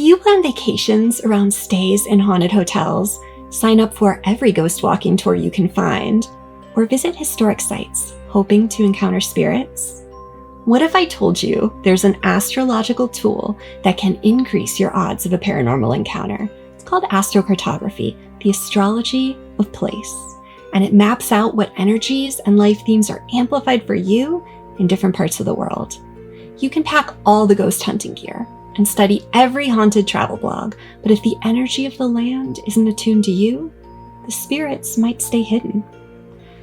Do you plan vacations around stays in haunted hotels, sign up for every ghost walking tour you can find, or visit historic sites hoping to encounter spirits? What if I told you there's an astrological tool that can increase your odds of a paranormal encounter? It's called astrocartography, the astrology of place. And it maps out what energies and life themes are amplified for you in different parts of the world. You can pack all the ghost hunting gear and study every haunted travel blog, but if the energy of the land isn't attuned to you, the spirits might stay hidden.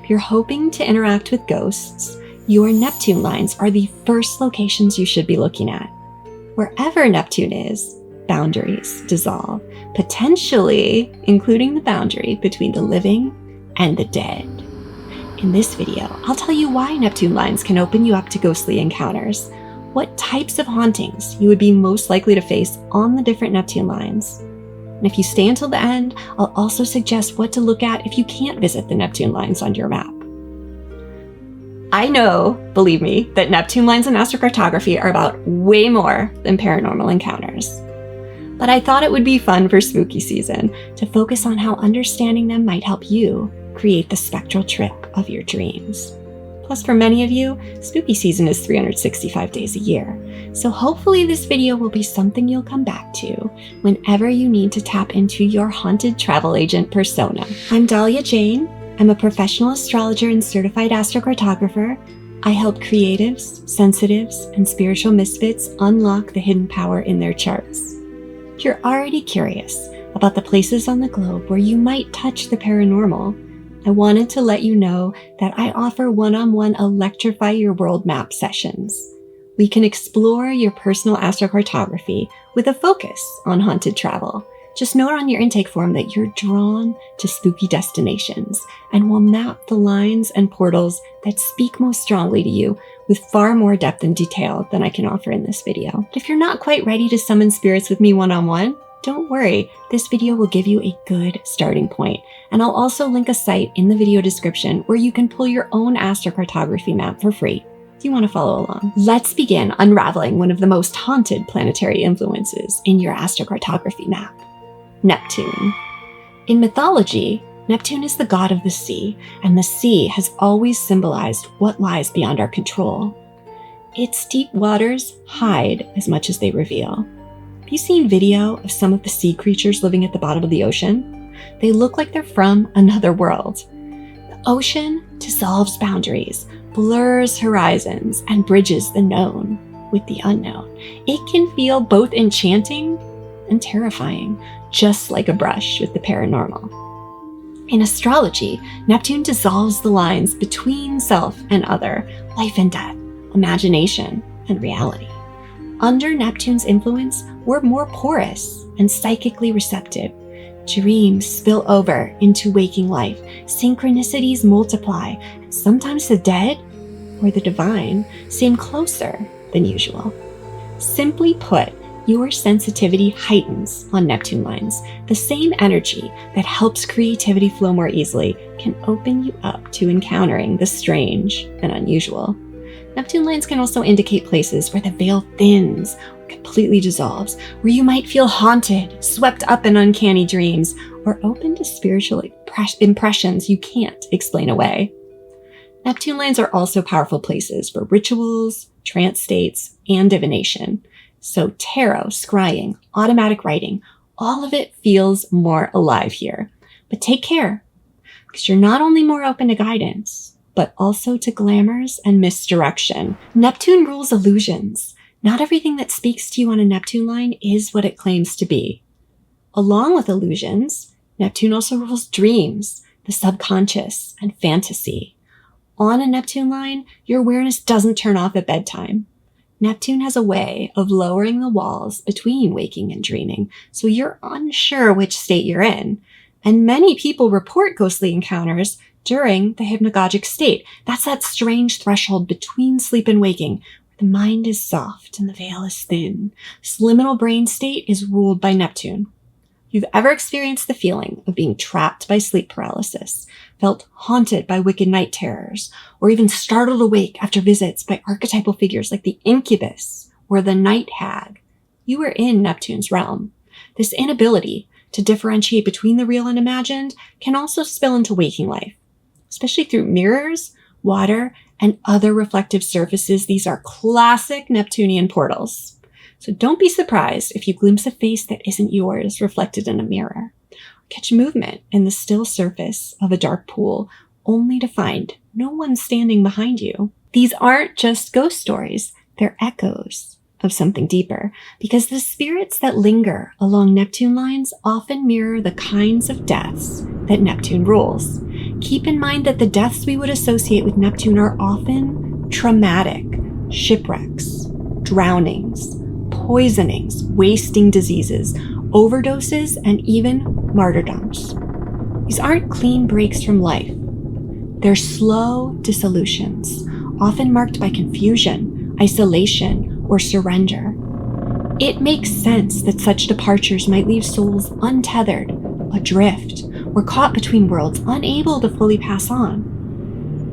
If you're hoping to interact with ghosts, your Neptune lines are the first locations you should be looking at. Wherever Neptune is, boundaries dissolve, potentially including the boundary between the living and the dead. In this video, I'll tell you why Neptune lines can open you up to ghostly encounters, what types of hauntings you would be most likely to face on the different Neptune lines. And if you stay until the end, I'll also suggest what to look at if you can't visit the Neptune lines on your map. I know, believe me, that Neptune lines and astrocartography are about way more than paranormal encounters. But I thought it would be fun for spooky season to focus on how understanding them might help you create the spectral trip of your dreams. Plus, for many of you, spooky season is 365 days a year. So hopefully this video will be something you'll come back to whenever you need to tap into your haunted travel agent persona. I'm Dahlia Jane. I'm a professional astrologer and certified astrocartographer. I help creatives, sensitives, and spiritual misfits unlock the hidden power in their charts. If you're already curious about the places on the globe where you might touch the paranormal, I wanted to let you know that I offer one-on-one Electrify Your World Map sessions. We can explore your personal astrocartography with a focus on haunted travel. Just note on your intake form that you're drawn to spooky destinations, and we'll map the lines and portals that speak most strongly to you with far more depth and detail than I can offer in this video. But if you're not quite ready to summon spirits with me one-on-one, don't worry, this video will give you a good starting point. And I'll also link a site in the video description where you can pull your own astrocartography map for free. Do you want to follow along? Let's begin unraveling one of the most haunted planetary influences in your astrocartography map, Neptune. In mythology, Neptune is the god of the sea, and the sea has always symbolized what lies beyond our control. Its deep waters hide as much as they reveal. Have you seen video of some of the sea creatures living at the bottom of the ocean? They look like they're from another world. The ocean dissolves boundaries, blurs horizons, and bridges the known with the unknown. It can feel both enchanting and terrifying, just like a brush with the paranormal. In astrology, Neptune dissolves the lines between self and other, life and death, imagination and reality. Under Neptune's influence, we're more porous and psychically receptive. Dreams spill over into waking life, synchronicities multiply, and sometimes the dead or the divine seem closer than usual. Simply put, your sensitivity heightens on Neptune lines. The same energy that helps creativity flow more easily can open you up to encountering the strange and unusual. Neptune lines can also indicate places where the veil thins or completely dissolves, where you might feel haunted, swept up in uncanny dreams, or open to spiritual impressions you can't explain away. Neptune lines are also powerful places for rituals, trance states, and divination. So tarot, scrying, automatic writing, all of it feels more alive here. But take care, because you're not only more open to guidance, but also to glamours and misdirection. Neptune rules illusions. Not everything that speaks to you on a Neptune line is what it claims to be. Along with illusions, Neptune also rules dreams, the subconscious, and fantasy. On a Neptune line, your awareness doesn't turn off at bedtime. Neptune has a way of lowering the walls between waking and dreaming, so you're unsure which state you're in. And many people report ghostly encounters during the hypnagogic state. That's that strange threshold between sleep and waking, where the mind is soft and the veil is thin. This liminal brain state is ruled by Neptune. If you've ever experienced the feeling of being trapped by sleep paralysis, felt haunted by wicked night terrors, or even startled awake after visits by archetypal figures like the incubus or the night hag, you are in Neptune's realm. This inability to differentiate between the real and imagined can also spill into waking life, especially through mirrors, water, and other reflective surfaces. These are classic Neptunian portals. So don't be surprised if you glimpse a face that isn't yours reflected in a mirror. Catch movement in the still surface of a dark pool, only to find no one standing behind you. These aren't just ghost stories, they're echoes of something deeper, because the spirits that linger along Neptune lines often mirror the kinds of deaths that Neptune rules. Keep in mind that the deaths we would associate with Neptune are often traumatic, shipwrecks, drownings, poisonings, wasting diseases, overdoses, and even martyrdoms. These aren't clean breaks from life. They're slow dissolutions, often marked by confusion, isolation, or surrender. It makes sense that such departures might leave souls untethered, adrift, or caught between worlds, unable to fully pass on.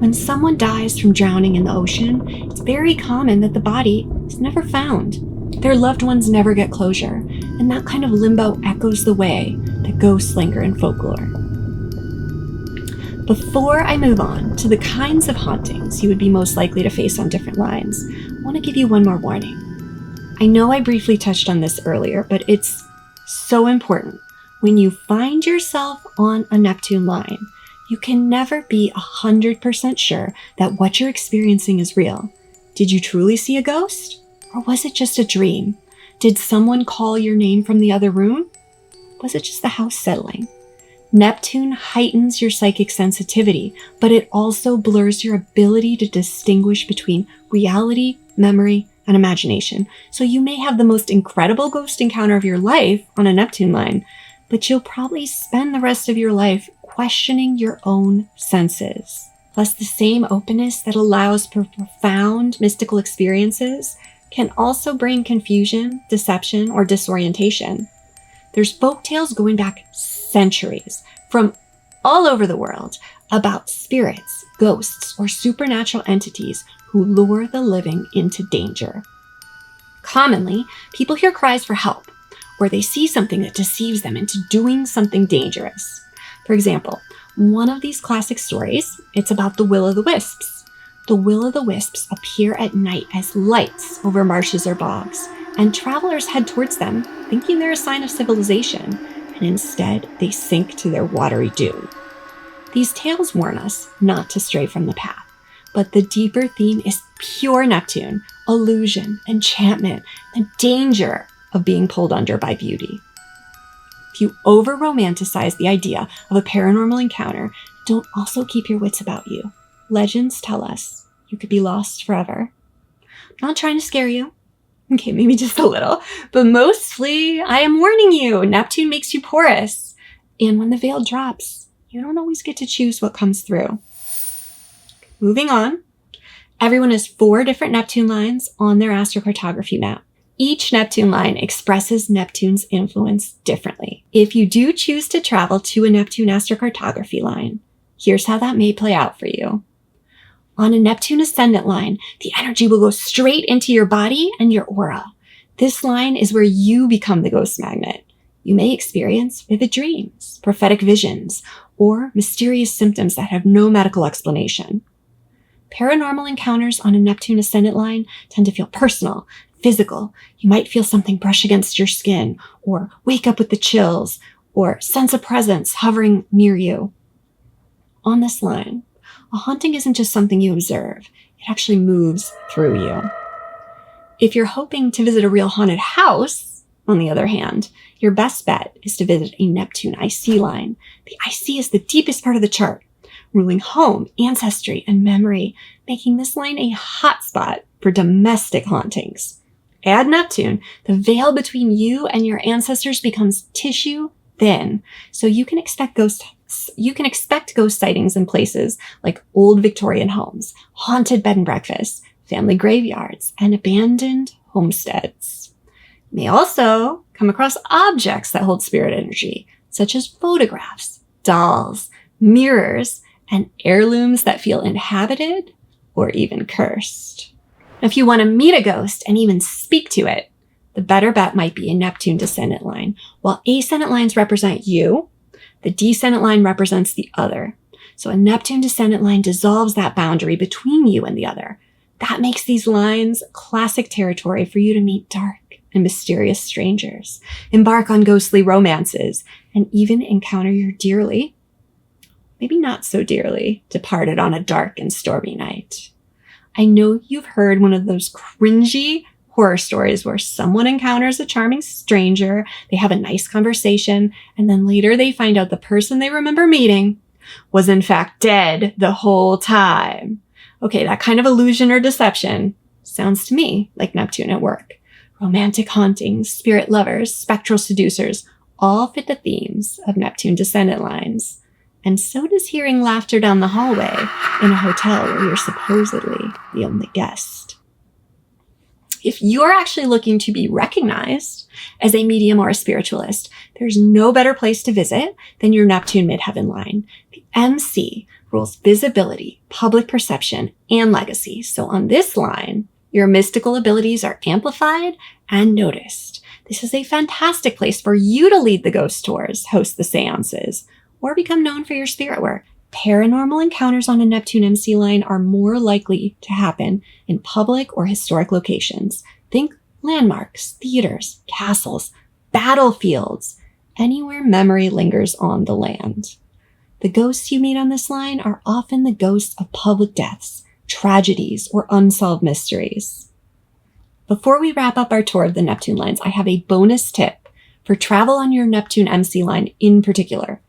When someone dies from drowning in the ocean, it's very common that the body is never found. Their loved ones never get closure, and that kind of limbo echoes the way that ghosts linger in folklore. Before I move on to the kinds of hauntings you would be most likely to face on different lines, I want to give you one more warning. I know I briefly touched on this earlier, but it's so important. When you find yourself on a Neptune line, you can never be 100% sure that what you're experiencing is real. Did you truly see a ghost? Or was it just a dream? Did someone call your name from the other room? Was it just the house settling? Neptune heightens your psychic sensitivity, but it also blurs your ability to distinguish between reality, memory, and imagination. So you may have the most incredible ghost encounter of your life on a Neptune line, but you'll probably spend the rest of your life questioning your own senses. Plus, the same openness that allows for profound mystical experiences can also bring confusion, deception, or disorientation. There's folktales going back centuries from all over the world about spirits, ghosts, or supernatural entities who lure the living into danger. Commonly, people hear cries for help, or they see something that deceives them into doing something dangerous. For example, one of these classic stories, it's about the will-o'-the-wisps. The will-o'-the-wisps appear at night as lights over marshes or bogs, and travelers head towards them, thinking they're a sign of civilization, and instead they sink to their watery doom. These tales warn us not to stray from the path, but the deeper theme is pure Neptune, illusion, enchantment, the danger of being pulled under by beauty. If you over-romanticize the idea of a paranormal encounter, don't also keep your wits about you. Legends tell us you could be lost forever. I'm not trying to scare you. Okay, maybe just a little, but mostly I am warning you. Neptune makes you porous. And when the veil drops, you don't always get to choose what comes through. Moving on. Everyone has 4 different Neptune lines on their astrocartography map. Each Neptune line expresses Neptune's influence differently. If you do choose to travel to a Neptune astrocartography line, here's how that may play out for you. On a Neptune Ascendant line, the energy will go straight into your body and your aura. This line is where you become the ghost magnet. You may experience vivid dreams, prophetic visions, or mysterious symptoms that have no medical explanation. Paranormal encounters on a Neptune Ascendant line tend to feel personal, physical. You might feel something brush against your skin, or wake up with the chills, or sense a presence hovering near you. On this line, a haunting isn't just something you observe, it actually moves through you. If you're hoping to visit a real haunted house, on the other hand, your best bet is to visit a Neptune IC line. The IC is the deepest part of the chart, ruling home, ancestry, and memory, making this line a hotspot for domestic hauntings. Add Neptune, the veil between you and your ancestors becomes tissue thin, so you can expect ghost sightings in places like old Victorian homes, haunted bed and breakfasts, family graveyards, and abandoned homesteads. You may also come across objects that hold spirit energy, such as photographs, dolls, mirrors, and heirlooms that feel inhabited or even cursed. If you want to meet a ghost and even speak to it, the better bet might be a Neptune Descendant line. While ascendant lines represent you, the descendant line represents the other. So a Neptune Descendant line dissolves that boundary between you and the other. That makes these lines classic territory for you to meet dark and mysterious strangers, embark on ghostly romances, and even encounter your dearly, maybe not so dearly, departed on a dark and stormy night. I know you've heard one of those cringy horror stories where someone encounters a charming stranger, they have a nice conversation, and then later they find out the person they remember meeting was in fact dead the whole time. Okay, that kind of illusion or deception sounds to me like Neptune at work. Romantic hauntings, spirit lovers, spectral seducers, all fit the themes of Neptune Descendant lines. And so does hearing laughter down the hallway in a hotel where you're supposedly the only guest. If you're actually looking to be recognized as a medium or a spiritualist, there's no better place to visit than your Neptune Midheaven line. The MC rules visibility, public perception, and legacy. So on this line, your mystical abilities are amplified and noticed. This is a fantastic place for you to lead the ghost tours, host the seances, or become known for your spirit work. Paranormal encounters on a Neptune MC line are more likely to happen in public or historic locations. Think landmarks, theaters, castles, battlefields, anywhere memory lingers on the land. The ghosts you meet on this line are often the ghosts of public deaths, tragedies, or unsolved mysteries. Before we wrap up our tour of the Neptune lines, I have a bonus tip for travel on your Neptune MC line in particular.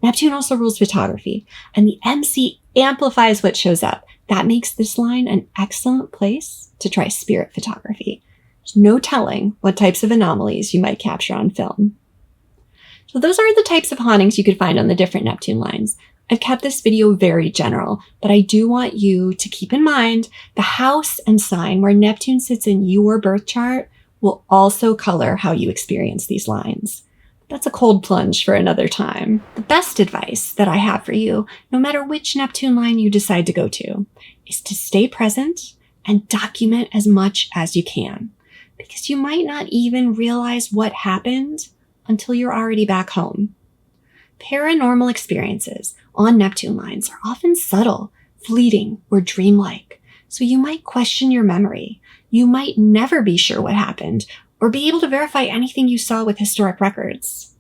Neptune also rules photography, and the MC amplifies what shows up. That makes this line an excellent place to try spirit photography. There's no telling what types of anomalies you might capture on film. So those are the types of hauntings you could find on the different Neptune lines. I've kept this video very general, but I do want you to keep in mind the house and sign where Neptune sits in your birth chart will also color how you experience these lines. That's a cold plunge for another time. The best advice that I have for you, no matter which Neptune line you decide to go to, is to stay present and document as much as you can, because you might not even realize what happened until you're already back home. Paranormal experiences on Neptune lines are often subtle, fleeting, or dreamlike, so you might question your memory. You might never be sure what happened, or be able to verify anything you saw with historic records.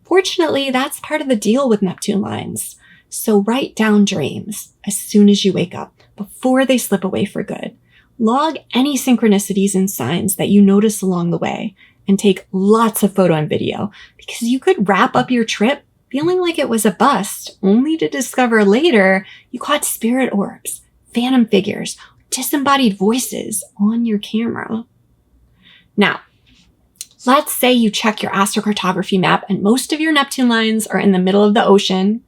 Fortunately, that's part of the deal with Neptune lines. So write down dreams as soon as you wake up, before they slip away for good. Log any synchronicities and signs that you notice along the way, and take lots of photo and video, because you could wrap up your trip feeling like it was a bust, only to discover later you caught spirit orbs, phantom figures, disembodied voices on your camera. Now, let's say you check your astrocartography map and most of your Neptune lines are in the middle of the ocean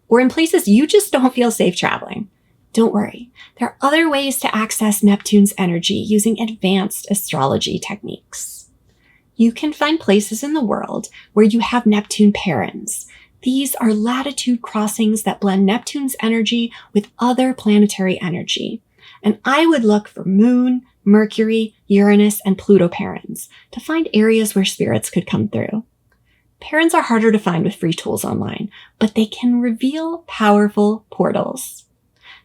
or in places you just don't feel safe traveling. Don't worry. There are other ways to access Neptune's energy using advanced astrology techniques. You can find places in the world where you have Neptune parens. These are latitude crossings that blend Neptune's energy with other planetary energy. And I would look for Moon, Mercury, Uranus, and Pluto parens to find areas where spirits could come through. Parens are harder to find with free tools online, but they can reveal powerful portals.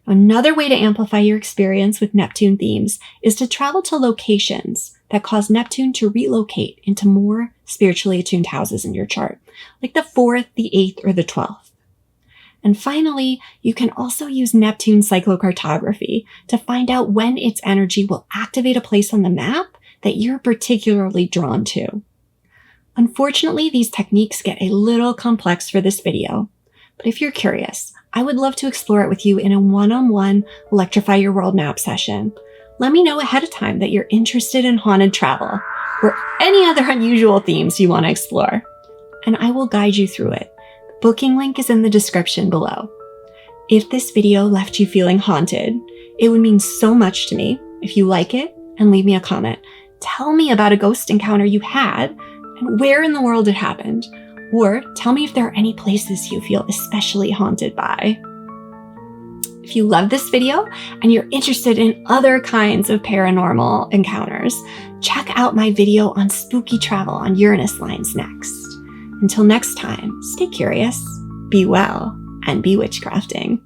Another way to amplify your experience with Neptune themes is to travel to locations that cause Neptune to relocate into more spiritually attuned houses in your chart, like the 4th, the 8th, or the 12th. And finally, you can also use Neptune cyclocartography to find out when its energy will activate a place on the map that you're particularly drawn to. Unfortunately, these techniques get a little complex for this video, but if you're curious, I would love to explore it with you in a one-on-one Electrify Your World map session. Let me know ahead of time that you're interested in haunted travel or any other unusual themes you want to explore, and I will guide you through it. The booking link is in the description below. If this video left you feeling haunted, it would mean so much to me if you like it and leave me a comment. Tell me about a ghost encounter you had and where in the world it happened. Or tell me if there are any places you feel especially haunted by. If you love this video and you're interested in other kinds of paranormal encounters, check out my video on spooky travel on Uranus lines next. Until next time, stay curious, be well, and be witchcrafting.